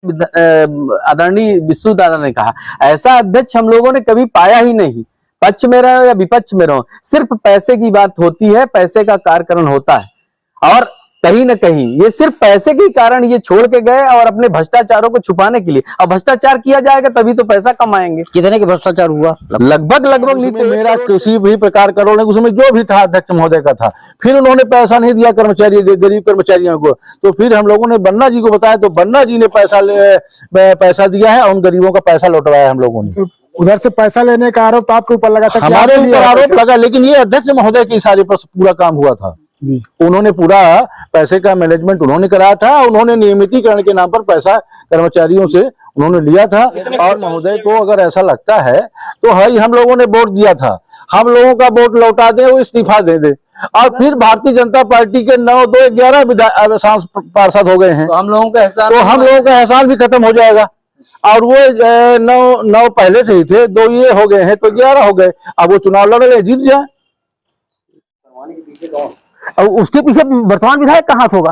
आदरणीय विशु दादा ने कहा, ऐसा अध्यक्ष हम लोगों ने कभी पाया ही नहीं। पक्ष में रहो या विपक्ष में रहो, सिर्फ पैसे की बात होती है, पैसे का कार्यकरण होता है। और कहीं न कहीं ये सिर्फ पैसे के कारण ये छोड़ के गए और अपने भ्रष्टाचारों को छुपाने के लिए। अब भ्रष्टाचार किया जाएगा तभी तो पैसा कमाएंगे। कितने के भ्रष्टाचार हुआ? लगभग नहीं तो मेरा किसी भी प्रकार का रोल नहीं, उसमें जो भी था अध्यक्ष महोदय का था। फिर उन्होंने पैसा नहीं दिया कर्मचारी, गरीब कर्मचारियों को, तो फिर हम लोगों ने बन्ना जी को बताया, तो बन्ना जी ने पैसा दिया है और उन गरीबों का पैसा लौटवाया हम लोगों ने। उधर से पैसा लेने का आरोप तो आपके ऊपर लगा था? हमारे ऊपर आरोप लगा, लेकिन ये अध्यक्ष महोदय की सारी पूरा काम हुआ था। उन्होंने पूरा पैसे का मैनेजमेंट उन्होंने कराया था। उन्होंने नियमितीकरण के नाम पर पैसा कर्मचारियों से उन्होंने लिया था। और महोदय को अगर ऐसा लगता है तो है, हम लोगों ने वोट दिया था, हम लोगों का वोट लौटा दे, वो इस्तीफा दे दे। और फिर भारतीय जनता पार्टी के 9, 2, 11 पार्षद हो गए हैं, तो हम लोगों का एहसान भी खत्म हो जाएगा। और वो 9 पहले से ही थे, 2 ये हो गए हैं तो 11 हो गए। अब वो चुनाव लड़ ले, जीत जाए। और उसके पीछे वर्तमान विधायक कहाँ होगा,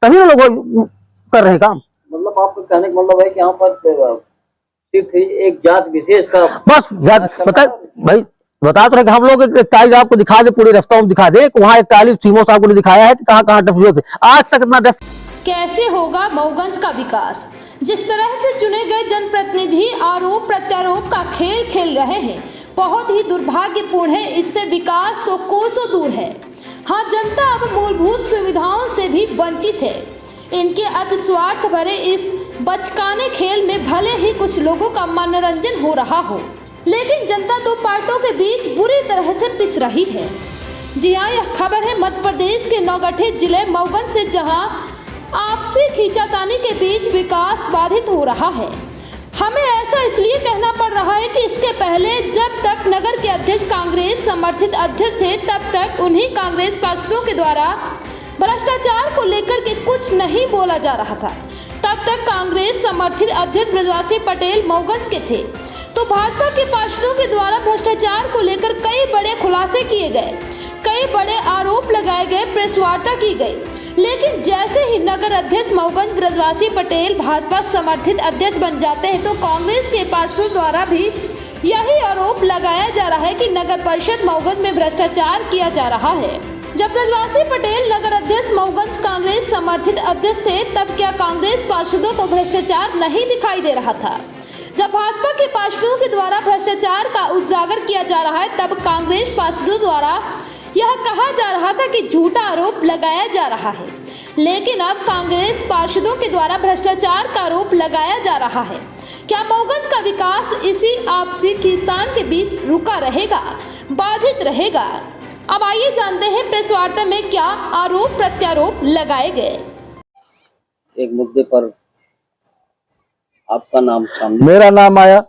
तभी ना लोग कर रहे काम। मतलब आपको कहने का मतलब है कि यहाँ पर सिर्फ एक जात विशेष का बस बता भाई, बता तो रहे कि हम लोग 41 आपको दिखा दे, पूरे रास्ता में दिखा दे। वहाँ 41 सीमो साहब को दिखाया है कि कहाँ कहाँ डफियो थे, आज तक इतना कैसे होगा मऊगंज का विकास? जिस तरह से चुने गए जनप्रतिनिधि आरोप प्रत्यारोप का खेल खेल रहे हैं, बहुत ही दुर्भाग्यपूर्ण है। इससे विकास तो कोसों दूर है। हाँ, जनता अब मूलभूत सुविधाओं से भी वंचित है। इनके अतिस्वार्थ भरे इस बचकाने खेल में भले ही कुछ लोगों का मनोरंजन हो रहा हो, लेकिन जनता दो पार्टियों के बीच बुरी तरह से पिस रही है। जी हाँ, यह खबर है मध्य प्रदेश के नौगठे जिले मऊगंज से, जहां आपसी खींचातानी के बीच विकास बाधित हो रहा है। हमें ऐसा इसलिए कहना पड़ रहा है कि इसके पहले जब तक नगर के अध्यक्ष कांग्रेस समर्थित अध्यक्ष थे, तब तक उन्हीं कांग्रेस पार्षदों के द्वारा भ्रष्टाचार को लेकर के कुछ नहीं बोला जा रहा था। तब तक कांग्रेस समर्थित अध्यक्ष ब्रजवासी पटेल मऊगंज के थे, तो भाजपा के पार्षदों के द्वारा भ्रष्टाचार को लेकर कई बड़े खुलासे किए गए, कई बड़े आरोप लगाए गए, प्रेस वार्ता की गई। लेकिन जैसे ही नगर अध्यक्ष मऊगंज ब्रजवासी पटेल भाजपा समर्थित अध्यक्ष बन जाते हैं, तो कांग्रेस के पार्षदों द्वारा भी यही आरोप लगाया जा रहा है कि नगर परिषद मऊगंज में भ्रष्टाचार किया जा रहा है। जब ब्रजवासी पटेल नगर अध्यक्ष मऊगंज कांग्रेस समर्थित अध्यक्ष थे, तब क्या कांग्रेस पार्षदों को भ्रष्टाचार नहीं दिखाई दे रहा था? जब भाजपा के पार्षदों के द्वारा भ्रष्टाचार का उजागर किया जा रहा है, तब कांग्रेस पार्षदों द्वारा यह कहा जा रहा था कि झूठा आरोप लगाया जा रहा है। लेकिन अब कांग्रेस पार्षदों के द्वारा भ्रष्टाचार का आरोप लगाया जा रहा है। क्या मऊगंज का विकास इसी आपसी खींचतान के बीच रुका रहेगा, बाधित रहेगा? अब आइए जानते हैं प्रेस वार्ता में क्या आरोप प्रत्यारोप लगाए गए। एक मुद्दे पर आपका नाम सामने, मेरा नाम आया,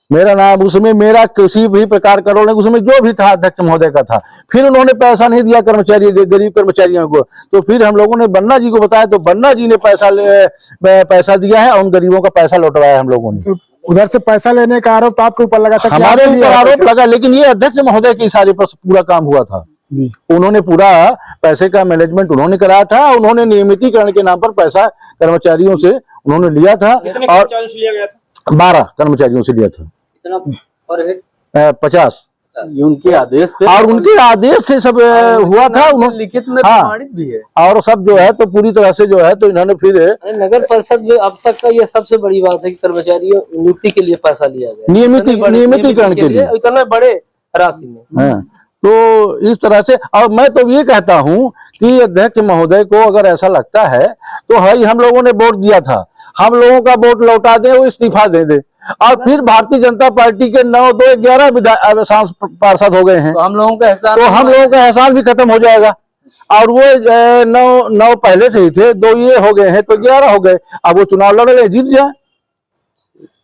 मेरा नाम, उसमें मेरा किसी भी प्रकार का रोल नहीं, उसमें जो भी था अध्यक्ष महोदय का था। फिर उन्होंने पैसा नहीं दिया कर्मचारी, गरीब कर्मचारियों को, तो फिर हम लोगों ने बन्ना जी को बताया, तो बन्ना जी ने पैसा दिया है और उन गरीबों का पैसा लौटवाया हम लोगों ने। उधर से पैसा लेने का आरोप तो आपके ऊपर लगा था? हमारे ऊपर आरोप लगा, लेकिन ये अध्यक्ष महोदय की सारी पूरा काम हुआ था। उन्होंने पूरा पैसे का मैनेजमेंट उन्होंने कराया था। उन्होंने नियमितीकरण के नाम पर पैसा कर्मचारियों से उन्होंने लिया था। और 12 कर्मचारियों से लिया था। 50 उनके आदेश पे, और उनके आदेश से सब हुआ था। उन्होंने लिखित में प्रमाणित भी है। और सब जो है तो पूरी तरह से जो है तो इन्होंने फिर नगर परिषद में अब तक का ये सबसे बड़ी बात है कि कर्मचारियों नियुक्ति के लिए पैसा लिया गया, नियमितीकरण के लिए इतने बड़े राशि में। तो इस तरह से, और मैं तो ये कहता हूं कि अध्यक्ष महोदय को अगर ऐसा लगता है तो है, हम लोगों ने वोट दिया था, हम लोगों का वोट लौटा दे, वो इस्तीफा दे दे। और फिर भारतीय जनता पार्टी के 9, 2, 11 पार्षद हो गए हैं, तो हम लोगों का एहसान भी खत्म हो जाएगा। और वो 9 पहले से ही थे, 2 ये हो गए हैं तो 11 हो गए। अब वो चुनाव लड़ ले, जीत जाए।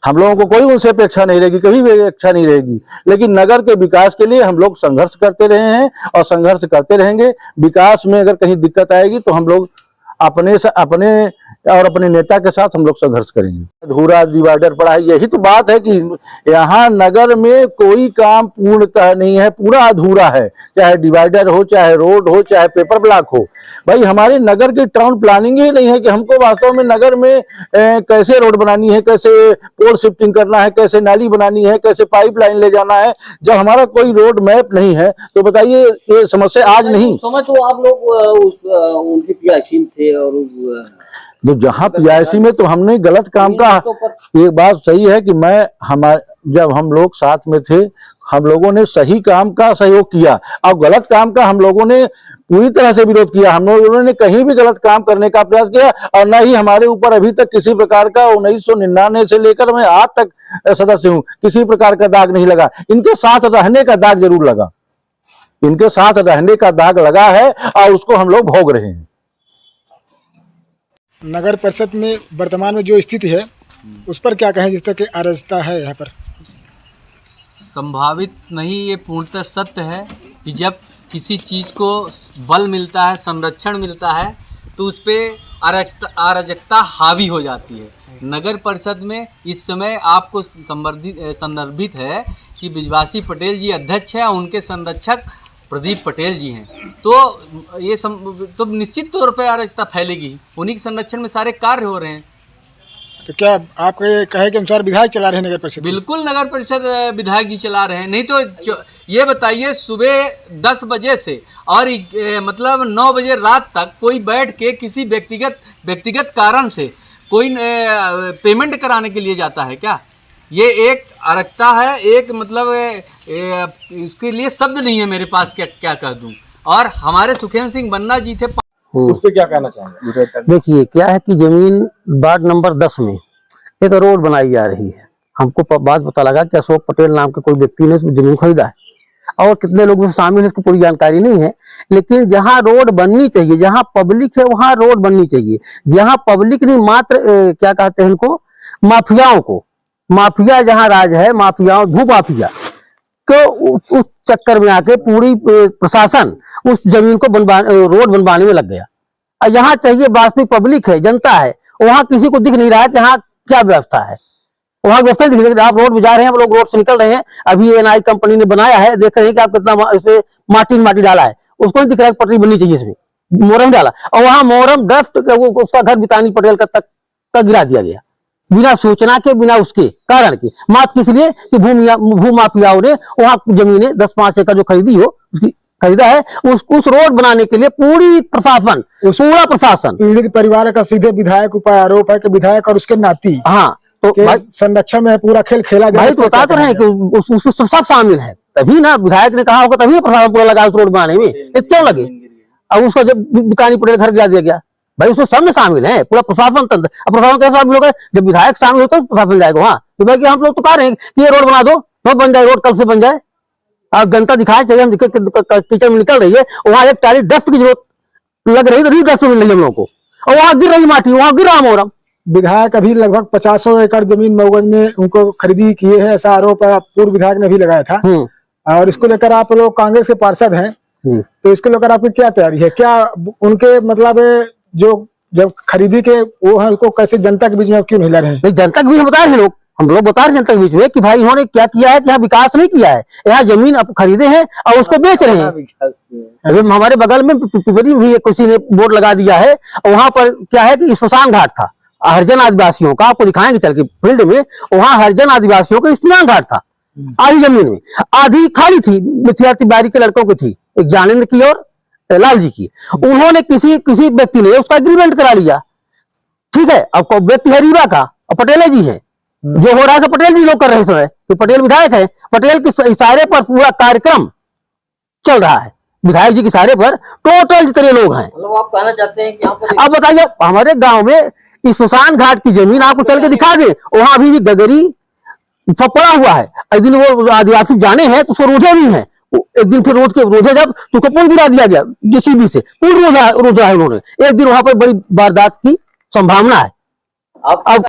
हम लोगों को कोई उनसे अपेक्षा नहीं रहेगी, कभी भी अपेक्षा नहीं रहेगी। लेकिन नगर के विकास के लिए हम लोग संघर्ष करते रहे हैं और संघर्ष करते रहेंगे। विकास में अगर कहीं दिक्कत आएगी तो हम लोग अपने और अपने नेता के साथ हम लोग संघर्ष करेंगे। अधूरा डिवाइडर पड़ा है, यही तो बात है कि यहाँ नगर में कोई काम पूर्णतः नहीं है, पूरा अधूरा है, चाहे डिवाइडर हो, चाहे रोड हो, चाहे पेपर ब्लॉक हो। भाई हमारे नगर की टाउन प्लानिंग ही नहीं है कि हमको वास्तव में नगर में कैसे रोड बनानी है, कैसे पोल शिफ्टिंग करना है, कैसे नाली बनानी है, कैसे पाइपलाइन ले जाना है। जब हमारा कोई रोड मैप नहीं है तो बताइए ये समस्या आज नहीं। समझ तो आप लोग उनके पीआईसी थे और तो जहाँ पीआईसी में तो हमने गलत काम का, एक बात सही है कि जब हम लोग साथ में थे हम लोगों ने सही काम का सहयोग किया और गलत काम का हम लोगों ने पूरी तरह से विरोध किया। हम लोगों ने कहीं भी गलत काम करने का प्रयास किया और न ही हमारे ऊपर अभी तक किसी प्रकार का 1999 से लेकर मैं आज तक सदस्य हूँ, किसी प्रकार का दाग नहीं लगा। इनके साथ रहने का दाग जरूर लगा, इनके साथ रहने का दाग लगा है और उसको हम लोग भोग रहे हैं। नगर परिषद में वर्तमान में जो स्थिति है उस पर क्या कहें, जिस तरह की अराजकता है यहाँ पर? संभावित नहीं, ये पूर्णतः सत्य है कि जब किसी चीज़ को बल मिलता है, संरक्षण मिलता है, तो उस पर अराजकता हावी हो जाती है। नगर परिषद में इस समय आपको संदर्भित है कि बिजवासी पटेल जी अध्यक्ष हैं और उनके संरक्षक प्रदीप पटेल जी हैं, तो ये तो निश्चित तौर पर अराजकता फैलेगी। उन्हीं के संरक्षण में सारे कार्य हो रहे हैं। तो क्या आपके कहे के अनुसार विधायक चला रहे हैं नगर परिषद? बिल्कुल नगर परिषद विधायक जी चला रहे हैं। नहीं तो ये बताइए सुबह 10 बजे से और मतलब 9 बजे रात तक कोई बैठ के किसी व्यक्तिगत कारण से कोई पेमेंट कराने के लिए जाता है क्या? ये एक अराजकता है, एक मतलब इसके लिए शब्द नहीं है मेरे पास, क्या कह दूं। और हमारे सुखेंद्र सिंह बन्ना जी थे, उस पे क्या कहना चाहेंगे? देखिए क्या है कि जमीन वार्ड नंबर 10 में एक रोड बनाई जा रही है। हमको बात पता लगा कि अशोक पटेल नाम के कोई व्यक्ति ने जमीन खरीदा है और कितने लोग उसमें शामिल है इसको पूरी जानकारी नहीं है। लेकिन जहाँ रोड बननी चाहिए, जहाँ पब्लिक है वहाँ रोड बननी चाहिए। जहाँ पब्लिक नहीं, मात्र क्या कहते हैं इनको, माफियाओं को, माफिया जहाँ राज है, माफियाओं, भूमाफिया तो उस चक्कर में आके पूरी प्रशासन उस जमीन को रोड बनवाने में लग गया। और यहाँ चाहिए वास्तविक पब्लिक है, जनता है, वहाँ किसी को दिख नहीं रहा है कि हाँ क्या व्यवस्था है। वहाँ व्यवस्था दिख रही है। आप रोड में जा रहे हैं, हम लोग रोड से निकल रहे हैं, अभी एनआई कंपनी ने बनाया है, देख रहे हैं कि आप कितना इसमें माटी डाला है, उसको नहीं दिख रहा है पटरी बननी चाहिए, इसमें मोरम डाला और वहाँ मोरम डस्ट उसका घर बितानी पटेल का तक गिरा दिया गया बिना सूचना के, बिना उसके कारण के, मात्र किस लिए कि भूमाफियाओं ने वहाँ जमीनें 10-5 एकड़ जो खरीदा है उस रोड बनाने के लिए पूरा प्रशासन पीड़ित परिवार का सीधे विधायक ऊपर आरोप है कि विधायक और उसके नाती हाँ तो संरक्षण में पूरा खेल खेला जाए। भाई तो बता तो रहे हैं कि उसमें सब शामिल है, तभी ना विधायक ने कहा होगा, तभी प्रशासन पूरा लगा उस रोड बनाने में। क्यों लगे? अब उसका जब बिकानी पटेल घर गिरा दिया गया, भाई उसमें सब में शामिल है, पूरा प्रशासन तंत्र। अब प्रशासन कैसे शामिल होगा? जब विधायक शामिल होता है तो प्रशासन जाएगा वहाँ। तो भाई हम लोग तो कह रहे हैं कि ये रोड बना दो, तो बन जाए रोड, कल से बन जाए। आप जनता दिखाए चाहिए, हम किचन में निकल रही है, वहाँ एक टाली डस्ट की जरूरत लग रही है, तो डस्ट मिल रही है हम लोग को, और वहाँ गिर रही माटी, वहाँ गिर रहा मोरम। विधायक अभी लगभग 50 एकड़ जमीन मऊगंज में उनको खरीदी किए है, ऐसा आरोप पूर्व विधायक ने भी लगाया था। और इसको लेकर आप लोग कांग्रेस के पार्षद हैं, तो इसको लेकर आपकी क्या तैयारी है? क्या उनके मतलब जो जब खरीदी के वो है उसको कैसे जनता के बीच में क्यों नहीं ला रहे हैं? जनता के बीच में बता रहे हैं लोग, हम लोग बता रहे हैं जनता के बीच में कि भाई इन्होंने क्या किया है कि यहाँ विकास नहीं किया है, यहाँ जमीन अब खरीदे हैं और उसको बेच रहे हैं। अभी हमारे बगल में पिपरी भी किसी ने बोर्ड लगा दिया है, और वहां पर क्या है कि स्मशान घाट था हरिजन आदिवासियों का, आपको दिखाएंगे चल के फील्ड में, वहाँ हरिजन आदिवासियों का स्मशान घाट था। आधी जमीन में आधी खाली थी, मिथिला तिवारी के लड़कों की थी, एक ज्ञानेंद्र की और लाल जी की। उन्होंने किसी व्यक्ति ने उसका एग्रीमेंट करा लिया, ठीक है। अब व्यक्ति है रीवा का और पटेल जी है, जो हो रहा है पटेल जी लोग कर रहे हैं, तो पटेल विधायक है, पटेल के इशारे पर पूरा कार्यक्रम चल रहा है, विधायक जी के इशारे पर टोटल जितने लोग हैं। मतलब आप कहना चाहते हैं कि अब बताइए हमारे गांव में स्मशान घाट की जमीन आपको चल के दिखा दे, वहां अभी भी गगरी सब पड़ा हुआ है। एक दिन वो आदिवासी जाने हैं तो उसको रोजे भी हैं, एक दिन फिर रोज के रोजे जब तो पुल गिरा दिया गया जेसीबी से, पुल रोजा है उन्होंने। एक दिन वहां पर बड़ी वारदात की संभावना है। आप